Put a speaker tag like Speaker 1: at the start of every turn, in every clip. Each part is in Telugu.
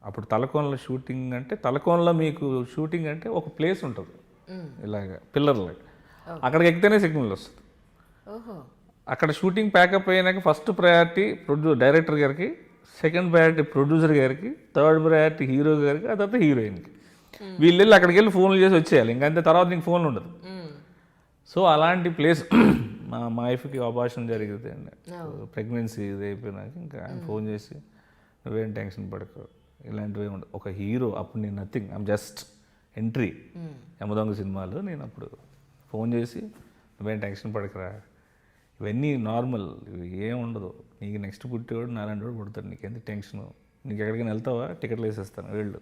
Speaker 1: అప్పుడు తలకోనలో షూటింగ్ అంటే తలకోనలో మీకు షూటింగ్ అంటే ఒక ప్లేస్ ఉంటుంది ఇలాగ పిల్లర్లాగా, అక్కడికి ఎక్కితేనే సిగ్నల్ వస్తుంది. అక్కడ షూటింగ్ ప్యాకప్ అయినాక ఫస్ట్ ప్రయారిటీ డైరెక్టర్ గారికి, సెకండ్ ప్రయారిటీ ప్రొడ్యూసర్ గారికి, థర్డ్ ప్రయారిటీ హీరో గారికి, ఆ తర్వాత హీరోయిన్కి. వీళ్ళు వెళ్ళి అక్కడికి వెళ్ళి ఫోన్లు చేసి వచ్చేయాలి, ఇంకంతే. తర్వాత నీకు ఫోన్లు ఉండదు. సో అలాంటి ప్లేస్ మా వైఫ్కి అబార్షన్ జరిగింది అండి, ప్రెగ్నెన్సీ ఇది అయిపోయినాక ఇంకా ఆయన ఫోన్ చేసి నువ్వేం టెన్షన్ పడకు, ఇలాంటివి ఉండదు. ఒక హీరో అప్పుడు నేను nothing, I'm just entry Yamadonga సినిమాలో. నేను అప్పుడు ఫోన్ చేసి నువ్వేం టెన్షన్ పడకరా, ఇవన్నీ నార్మల్, ఇవి ఏం ఉండదు, నీకు నెక్స్ట్ పుట్టేవాడు నాలాంటి వాడు పుడతాడు, నీకెందుకు టెన్షను, నీకు ఎక్కడికైనా వెళ్తావా, టికెట్లు వేసేస్తాను వెళ్ళు.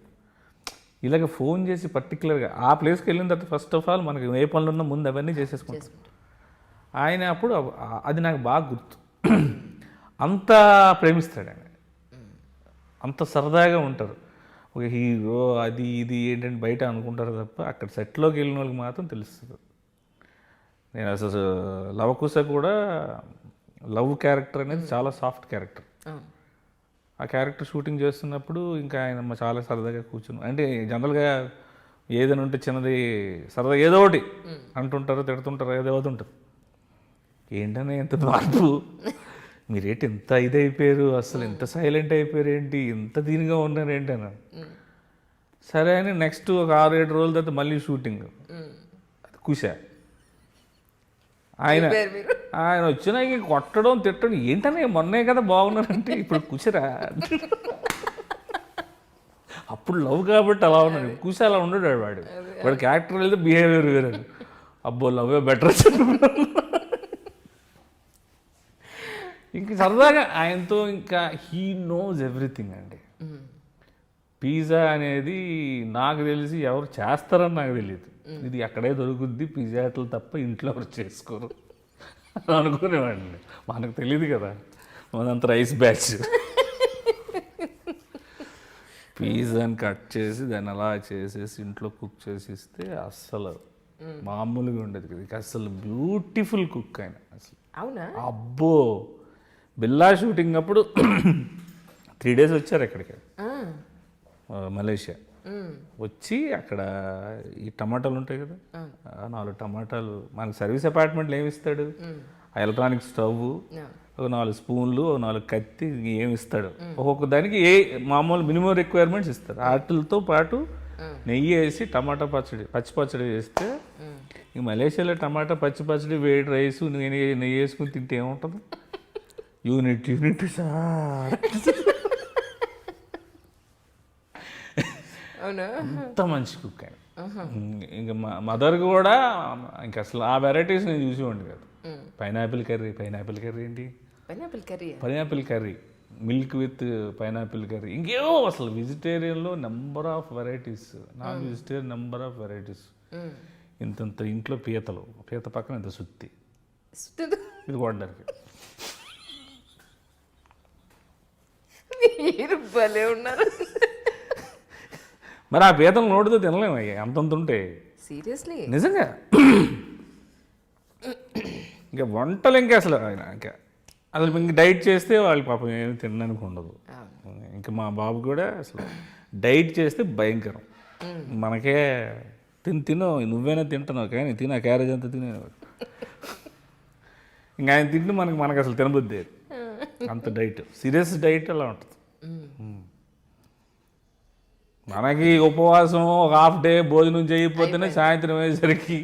Speaker 1: ఇలాగ ఫోన్ చేసి పర్టికులర్గా ఆ ప్లేస్కి వెళ్ళిన తర్వాత ఫస్ట్ ఆఫ్ ఆల్ మనకి ఏ పనులు ఉన్నా ముందు అవన్నీ చేసేసుకుంటాం. ఆయన అప్పుడు అది నాకు బాగా గుర్తు. అంత ప్రేమిస్తాడు ఆయన, అంత సరదాగా ఉంటారు. ఒక హీరో అది ఇది ఏంటంటే బయట అనుకుంటారు తప్ప అక్కడ సెట్లోకి వెళ్ళిన వాళ్ళకి మాత్రం తెలుస్తుంది. నేను అసలు లవకుశ కూడా లవ్ క్యారెక్టర్ అనేది చాలా సాఫ్ట్ క్యారెక్టర్. ఆ క్యారెక్టర్ షూటింగ్ చేస్తున్నప్పుడు ఇంకా ఆయన చాలా సరదాగా కూర్చుని, అంటే జనరల్గా ఏదైనా ఉంటే చిన్నది సరదా ఏదో ఒకటి అంటుంటారు, తిడుతుంటారు, ఏదో ఒకటి ఉంటుంది. ఏంటనే ఎంత మార్పు, మీరేంటి ఎంత ఇది అయిపోయారు, అసలు ఎంత సైలెంట్ అయిపోయారు ఏంటి, ఎంత దీనిగా ఉన్నారు ఏంటి అని. సరే అని నెక్స్ట్ ఒక 6-7 రోజుల తర్వాత మళ్ళీ షూటింగ్, అది కుష. ఆయన వచ్చినా ఇంక కొట్టడం తిట్టడం ఏంటనే, మొన్నే కదా బాగున్నారంటే ఇప్పుడు కుషరా. అప్పుడు లవ్ కాబట్టి అలా ఉన్నాడు, కుష అలా ఉండడు వాడు. వాడి క్యారెక్టర్ వెళ్తే బిహేవియర్ వేరే. అబ్బో లవ్వే బెటర్. ఇంక సరదాగా ఆయనతో ఇంకా హీ నోస్ ఎవ్రీథింగ్ అండి. పిజ్జా అనేది నాకు తెలిసి ఎవరు చేస్తారని నాకు తెలియదు, ఇది అక్కడే దొరుకుద్ది, పిజ్జా హట్లు తప్ప ఇంట్లో ఎవరు చేసుకోరు అనుకునేవాడిని. మనకు తెలియదు కదా, మనంత రైస్ బ్యాచ్. పిజ్జాని కట్ చేసి దాన్ని అలా చేసేసి ఇంట్లో కుక్ చేసి ఇస్తే అస్సలు మామూలుగా ఉండేది కదా. అసలు బ్యూటిఫుల్ కుక్ ఆయన అసలు.
Speaker 2: అవునా?
Speaker 1: అబ్బో, బిల్లా షూటింగ్ అప్పుడు 3 days వచ్చారు ఇక్కడికి, మలేషియా. వచ్చి అక్కడ ఈ టమాటాలు ఉంటాయి కదా, 4 టమాటాలు, మనకి సర్వీస్ అపార్ట్మెంట్లో ఏమి ఇస్తాడు, ఎలక్ట్రానిక్ స్టవ్, ఒక 4 స్పూన్లు, 4 కత్తి, ఏమి ఇస్తాడు. ఒక్కొక్క దానికి మామూలు మినిమం రిక్వైర్మెంట్స్ ఇస్తారు. వాటితో పాటు నెయ్యి వేసి టమాటా పచ్చి పచ్చడి చేస్తే, ఇంక మలేషియాలో టమాటా పచ్చి పచ్చడి, వేడి రైస్, నెయ్యి వేసుకుని తింటే ఏముంటుంది, యూనిట్ సార్. అంత మంచి కుక్ ఆయన. ఇంకా మా మదర్ కూడా ఇంకా అసలు ఆ వెరైటీస్ నేను చూసేవాడిని కాదు. పైనాపిల్ కర్రీ ఏంటి, pineapple curry, milk with pineapple curry, ఇంకేవో అసలు. వెజిటేరియన్లో number of varieties, non vegetarian number of varieties. ఇంతంత ఇంట్లో పీత పక్కన ఇంత సుత్తి, ఇది కొట్టడానికి.
Speaker 2: భలే ఉన్నారు.
Speaker 1: మరి ఆ పీతలు నోటితో తినలేము అంతంత ఉంటే, సీరియస్లీ నిజంగా. ఇంకా వంటలు ఇంకా అసలు ఆయన ఇంకా ఇంక డైట్ చేస్తే వాళ్ళు పాపం ఏమి తినడానికి ఉండదు. ఇంకా మా బాబు కూడా అసలు డైట్ చేస్తే భయంకరం. మనకే తిను నువ్వేనా తింటున్నావు కానీ తిన క్యారేజ్ అంతా తినేవాడు. ఇంకా ఆయన తింటే మనకు అసలు తినబుద్ది అంత డైట్, సీరియస్ డైట్ అలా ఉంటుంది. మనకి ఉపవాసం ఒక హాఫ్ డే భోజనం చేయకపోతేనే సాయంత్రం అయ్యేసరికి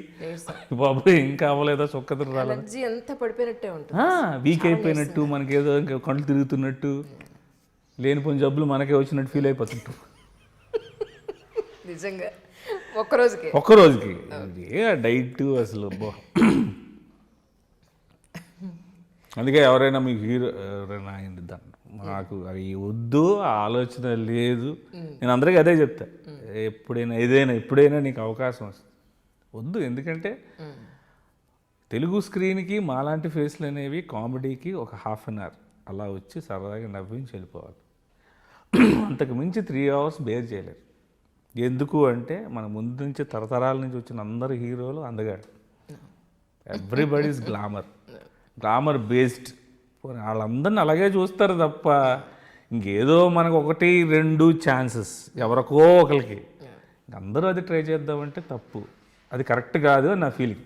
Speaker 1: బాబు ఇంకా అవ్వలేదా, చొక్క రాలేదు, వీక్ అయిపోయినట్టు, మనకి ఏదో ఇంకా కళ్ళు తిరుగుతున్నట్టు, లేనిపోయిన జబ్బులు మనకే వచ్చినట్టు ఫీల్ అయిపోతుంటాం
Speaker 2: నిజంగా
Speaker 1: ఒక్కరోజుకి. ఏ డైట్ అసలు. అందుకే ఎవరైనా మీకు హీరో ఎవరైనా అయింది, నాకు అవి వద్దు, ఆలోచన లేదు. నేను అందరికీ అదే చెప్తా, ఎప్పుడైనా నీకు అవకాశం వస్తుంది వద్దు. ఎందుకంటే తెలుగు స్క్రీన్కి మాలాంటి ఫేస్లు అనేవి కామెడీకి ఒక 1/2 hour అలా వచ్చి సరదాగా నవ్వించి వెళ్ళిపోవాలి. అంతకు మించి 3 hours బేర్ చేయలేరు. ఎందుకు అంటే మన ముందు నుంచి తరతరాల నుంచి వచ్చిన అందరు హీరోలు అందగాడు, ఎవ్రీబడి ఈజ్ గ్లామర్ బేస్డ్. వాళ్ళందరిని అలాగే చూస్తారు తప్ప ఇంకేదో మనకు 1-2 ఛాన్సెస్ ఎవరికో ఒకరికి, అందరూ అది ట్రై చేద్దామంటే తప్పు, అది కరెక్ట్ కాదు అని నా ఫీలింగ్.